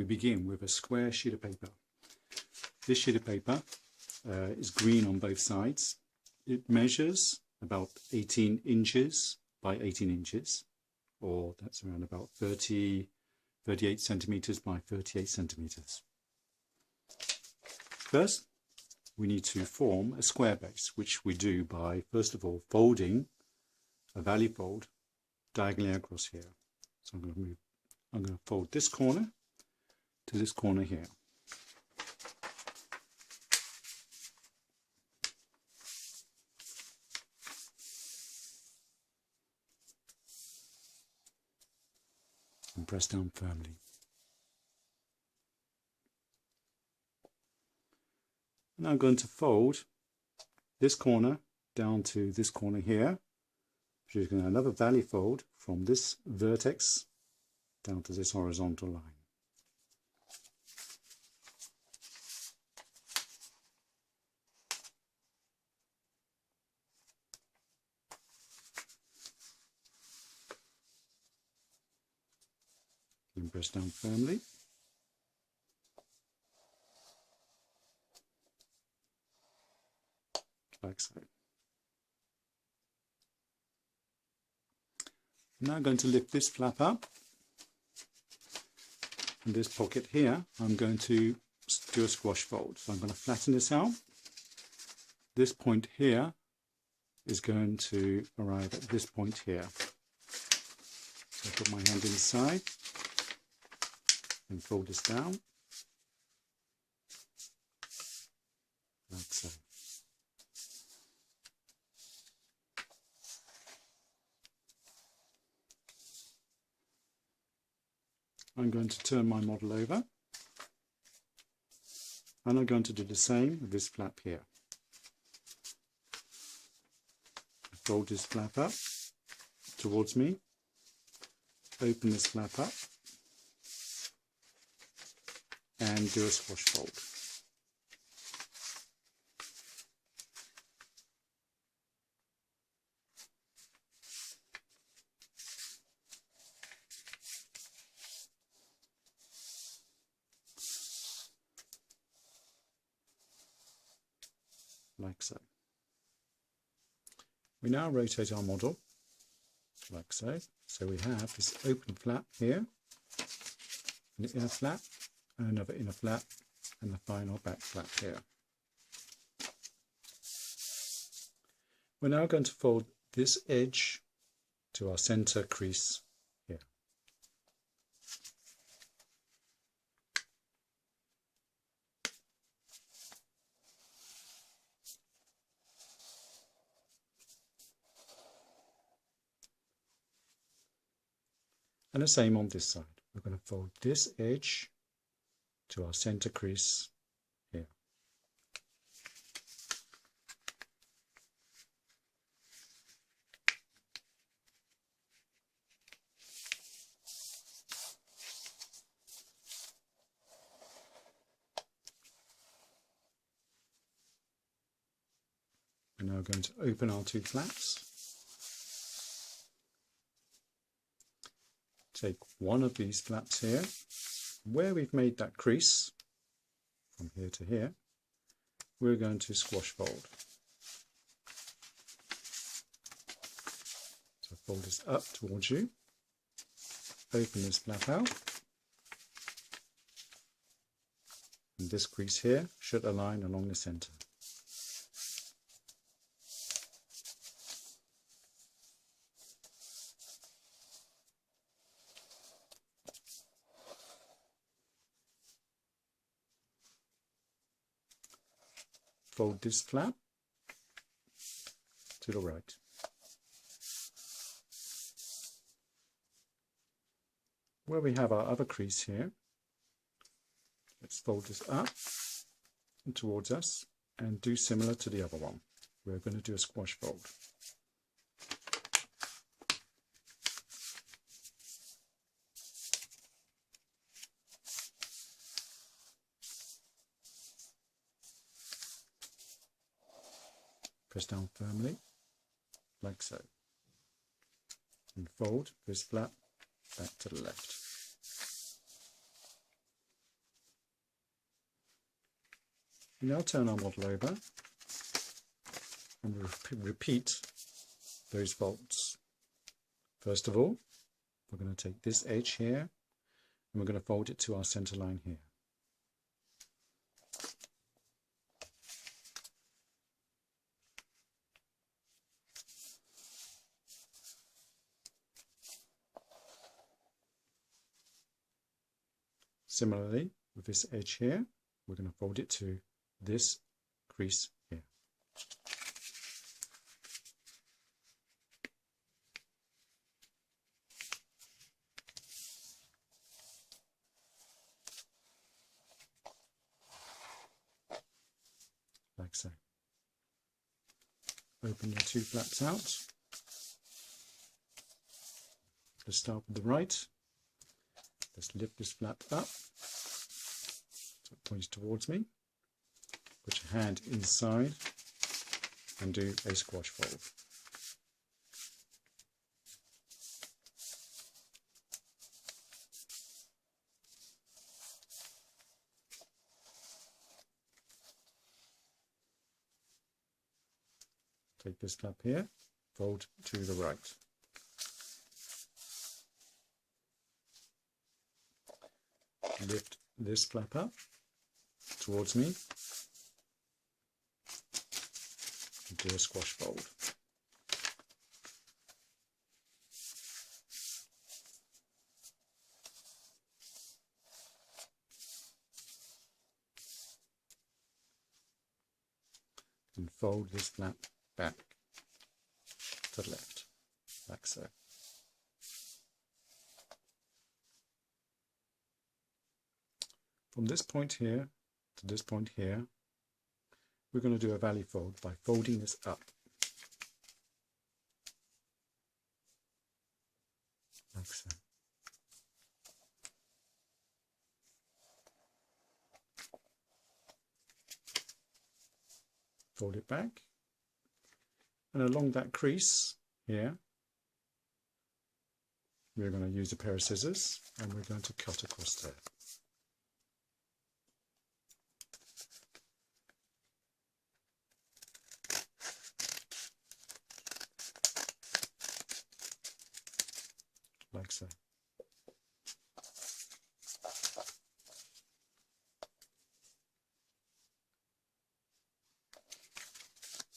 we begin with a square sheet of paper. This sheet of paper is green on both sides. It measures about 18 inches by 18 inches, or that's around about 38 centimeters by 38 centimeters. First, we need to form a square base, which we do by, first of all, folding a valley fold diagonally across here. So I'm going to fold this corner to this corner here. And press down firmly. Now I'm going to fold this corner down to this corner here, producing another valley fold from this vertex down to this horizontal line. And press down firmly. Like so. Now I'm going to lift this flap up. In this pocket here, I'm going to do a squash fold. So I'm going to flatten this out. This point here is going to arrive at this point here. So I put my hand inside and fold this down. Like so. I'm going to turn my model over, and I'm going to do the same with this flap here. Fold this flap up towards me, open this flap up, and do a squash fold. Like so. We now rotate our model like so. So we have this open flap here, an inner flap, and another inner flap, and the final back flap here. We're now going to fold this edge to our center crease here. And the same on this side. We're going to fold this edge to our center crease here. We're now going to open our two flaps. Take one of these flaps here, where we've made that crease from here to here, we're going to squash fold. So fold this up towards you, open this flap out, and this crease here should align along the center. Fold this flap to the right. Where we have our other crease here, let's fold this up and towards us and do similar to the other one. We're going to do a squash fold. Press down firmly, like so, and fold this flap back to the left. We now turn our model over and repeat those folds. First of all, we're going to take this edge here and we're going to fold it to our center line here. Similarly, with this edge here, we're going to fold it to this crease here. Like so. Open your two flaps out. Let's start with the right. Let's lift this flap up so it points towards me. Put your hand inside and do a squash fold. Take this flap here, fold to the right. Lift this flap up towards me and do a squash fold. And fold this flap back to the left, like so. From this point here to this point here, we're going to do a valley fold by folding this up. Like so. Fold it back. And along that crease here, we're going to use a pair of scissors and we're going to cut across there. Like so.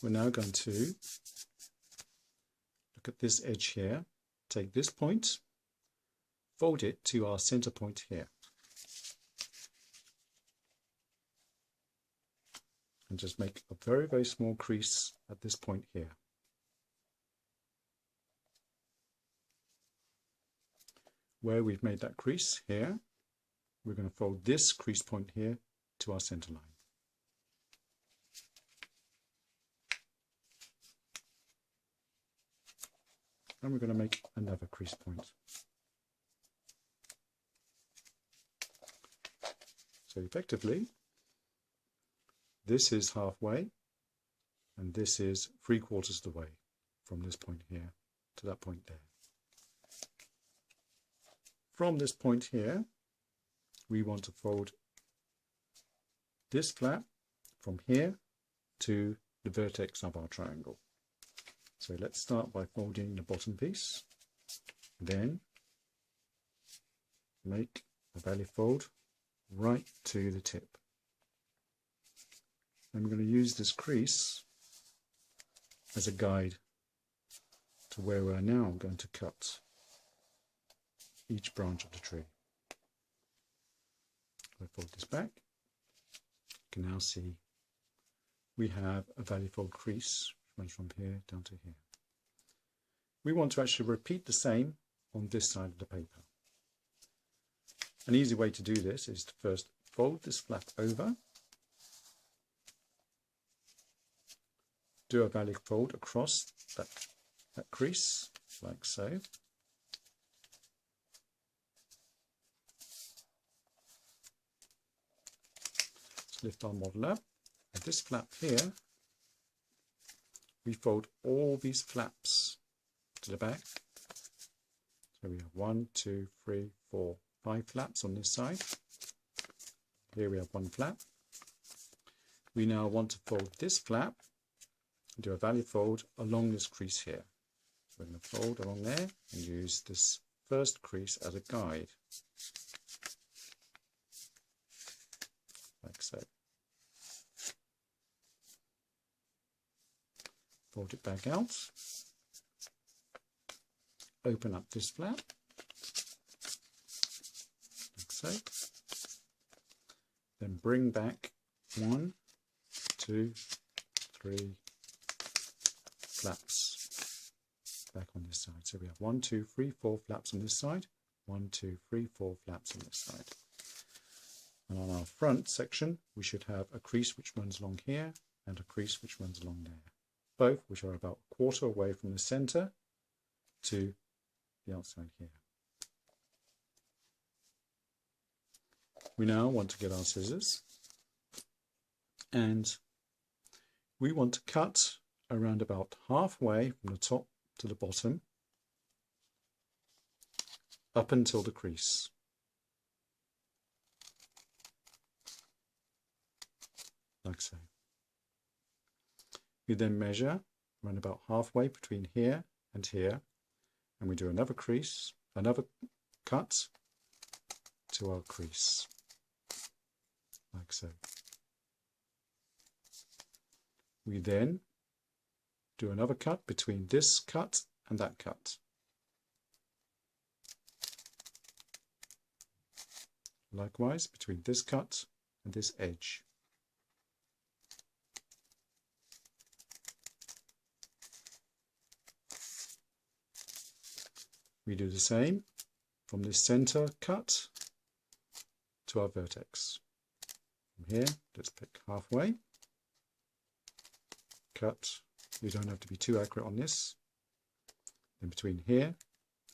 We're now going to look at this edge here, take this point, fold it to our center point here. And just make a very, very small crease at this point here. Where we've made that crease here, we're going to fold this crease point here to our center line. And we're going to make another crease point. So effectively, this is halfway and this is 3/4 of the way from this point here to that point there. From this point here, we want to fold this flap from here to the vertex of our triangle. So let's start by folding the bottom piece, then make a valley fold right to the tip. And we're going to use this crease as a guide to where we're now going to cut each branch of the tree. I fold this back. You can now see we have a valley fold crease which runs from here down to here. We want to actually repeat the same on this side of the paper. An easy way to do this is to first fold this flap over, do a valley fold across that crease like so. Lift our model up, and this flap here, we fold all these flaps to the back. So we have 1, 2, 3, 4, 5 flaps on this side. Here we have one flap. We now want to fold this flap and do a value fold along this crease here. So we're going to fold along there and use this first crease as a guide, like so. Fold it back out, open up this flap, like so, then bring back 1, 2, 3 flaps back on this side. So we have 1, 2, 3, 4 flaps on this side, 1, 2, 3, 4 flaps on this side. And on our front section, we should have a crease which runs along here and a crease which runs along there, both which are about a quarter away from the center to the outside here. We now want to get our scissors and we want to cut around about halfway from the top to the bottom up until the crease. Like so. We then measure around about halfway between here and here, and we do another crease, another cut to our crease, like so. We then do another cut between this cut and that cut. Likewise between this cut and this edge. We do the same from this center cut to our vertex. From here, let's pick halfway, cut. You don't have to be too accurate on this. Then between here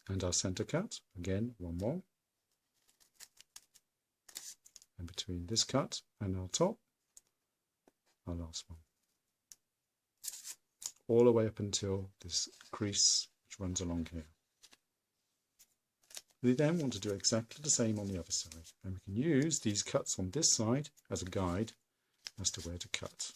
and our center cut, again, one more. And between this cut and our top, our last one. All the way up until this crease which runs along here. We then want to do exactly the same on the other side, and we can use these cuts on this side as a guide as to where to cut.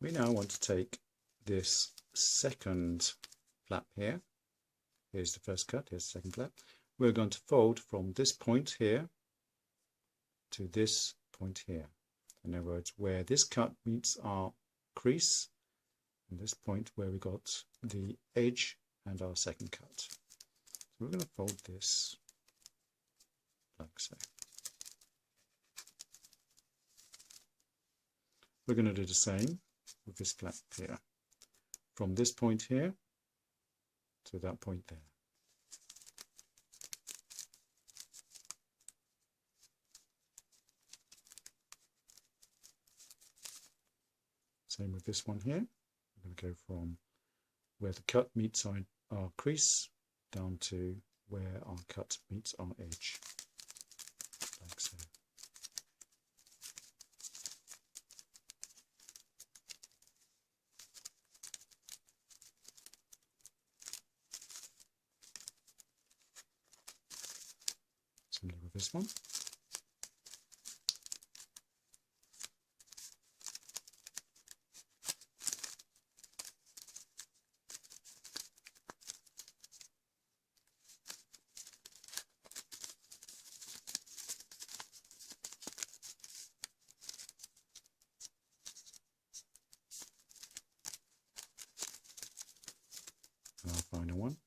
We now want to take this second flap here. Here's the first cut, here's the second flap. We're going to fold from this point here to this point here. In other words, where this cut meets our crease, and this point where we got the edge and our second cut. So we're going to fold this like so. We're going to do the same with this flap here, from this point here to that point there. Same with this one here. We're going to go from where the cut meets our crease down to where our cut meets our edge, like so. Similar with this one. And our final one.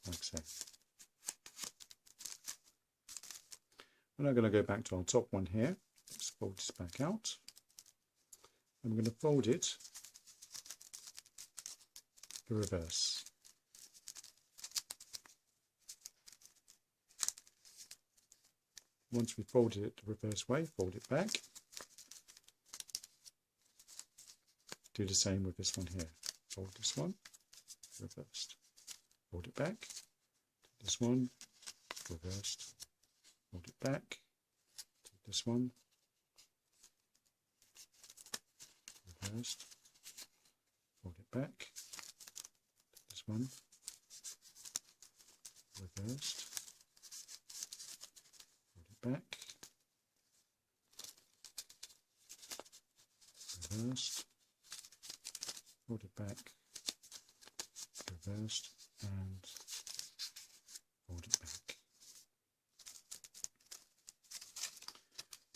Like so. We're now going to go back to our top one here. Let's fold this back out. And we're going to fold it the reverse. Once we've folded it the reverse way, fold it back. Do the same with this one here. Fold this one, reversed. Fold it back. Take this one, reversed. Fold it back. Take this one, reversed. Fold it back. Take this one, reversed. Fold it back. Reversed. Fold it back, reversed, and fold it back.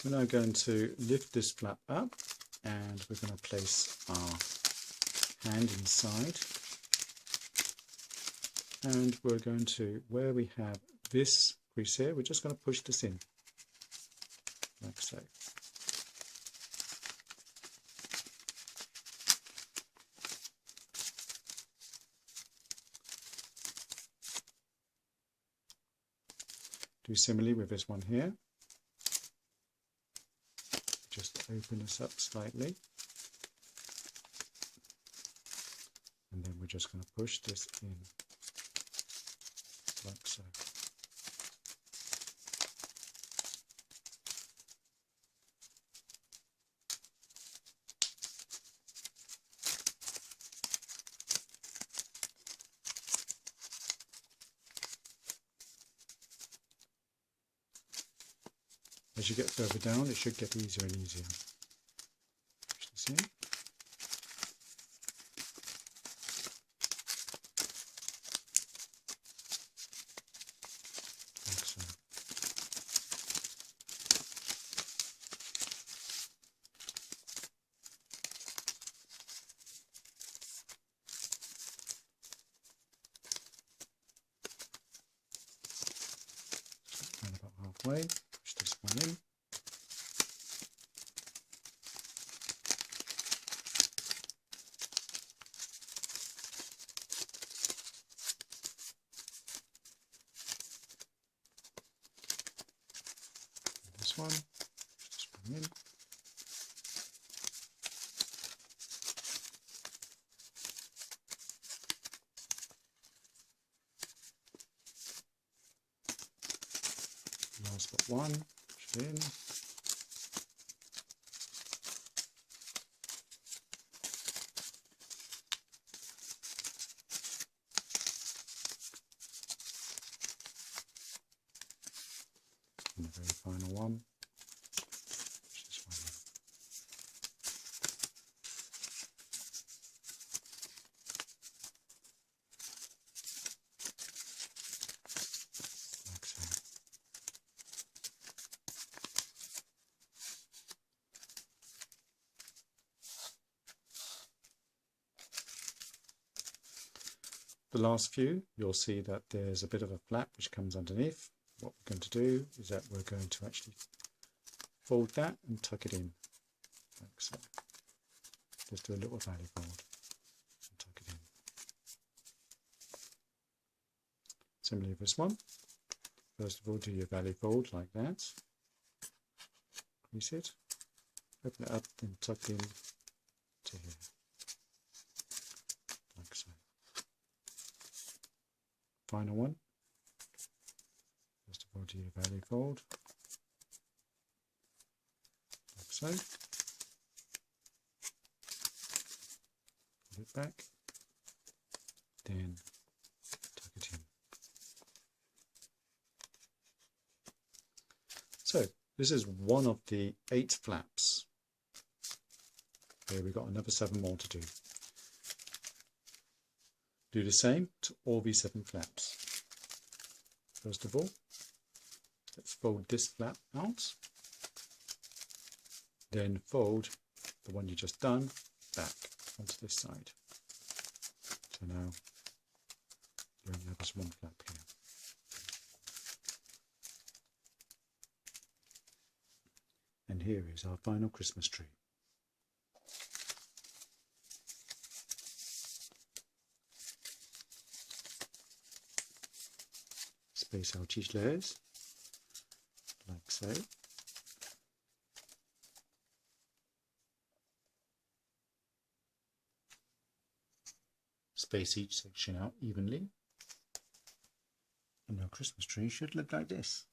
We're now going to lift this flap up and we're going to place our hand inside, and we're going to, where we have this crease here, we're just going to push this in like so. Do similarly with this one here. Just open this up slightly, and then we're just going to push this in like so. As you get further down, it should get easier and easier. Push this in. Like so. Just about halfway. Push this one in. This one, just bring in. Last but one, push it in. And the very final one, push this one in. Like so. The last few, you'll see that there's a bit of a flap which comes underneath. What we're going to do is that we're going to actually fold that and tuck it in, like so. Just do a little valley fold and tuck it in. Similarly with this one. First of all, do your valley fold like that. Crease it, open it up, then tuck in to here, like so. Final one. First of all, do your valley fold, like so. Pull it back, then tuck it in. So this is one of the 8 flaps. Here we've got another 7 more to do. Do the same to all these 7 flaps. First of all, let's fold this flap out, then fold the one you just done back onto this side. So now you only have this one flap here. And here is our final Christmas tree. space out each layers, like so. Space each section out evenly. And our Christmas tree should look like this.